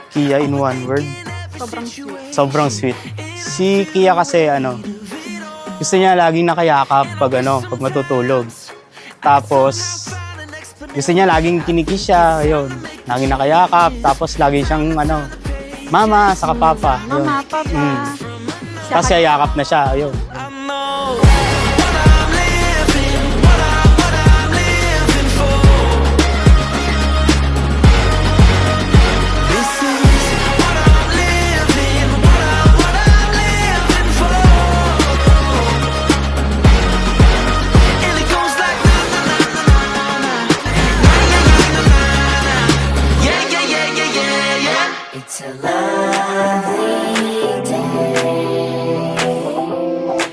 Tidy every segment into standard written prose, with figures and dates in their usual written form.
Kia in one word. Sobrang sweet. Sobrang sweet. Si Kia kasi gusto niya laging nakayakap pag matutulog. Tapos gusto niya laging kinikiss siya, yun. Laging nakayakap, tapos lagi siyang mama, saka papa. Yun. Mama, papa. Tapos yayakap na siya, yun.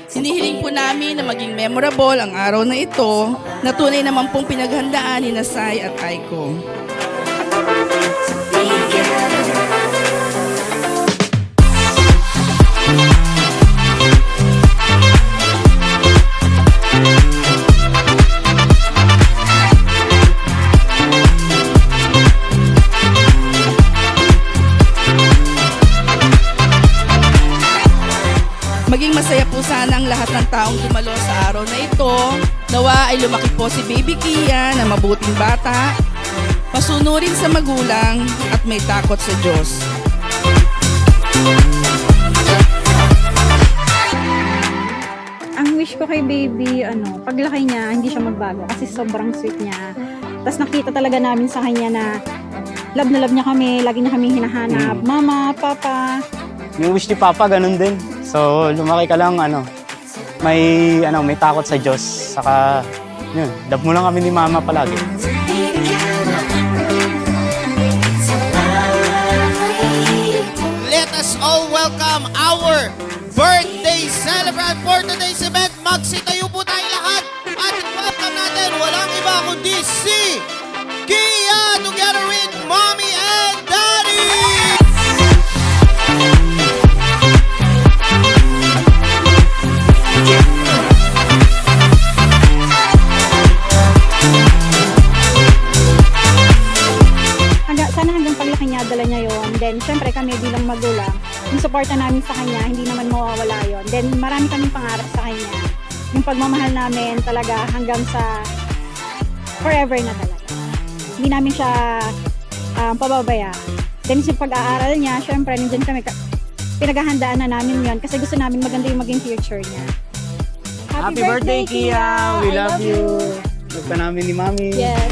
Sinihiling po namin na maging memorable ang araw na ito na tunay naman pong pinaghandaan ni Sai at Aiko. Maging masaya po sana ang lahat ng taong dumalo sa araw na ito. Nawa ay lumaki po si Baby Kia na mabuting bata, masunurin sa magulang at may takot sa Diyos. Ang wish ko kay baby, paglaki niya, hindi siya magbago kasi sobrang sweet niya. Tapos nakita talaga namin sa kanya na love niya kami, lagi na kami hinahanap. Mama, papa. Yung wish ni Papa, ganun din. So, lumaki ka lang, may takot sa Diyos. Saka, yun, love mo lang kami ni Mama palagi. Let us all welcome our birthday celebrant for today's event. Magsitayo po tayo lahat at welcome natin walang iba kundi si Kia together with Mommy and Daddy! Sana hanggang paglaki niya, dala niya yun. Then, syempre kami bilang magulang, yung suporta namin sa kanya, hindi naman mawawala yun. Then, marami kaming pangarap sa kanya. Yung pagmamahal namin talaga hanggang sa forever na talaga. Hindi namin siya pababayaan. Then, yung pag-aaral niya, syempre, nandiyan kami, pinaghahandaan na namin yun kasi gusto namin maganda yung maging future niya. Happy birthday, Kia! We love you! Love ka namin ni Mami. Yes.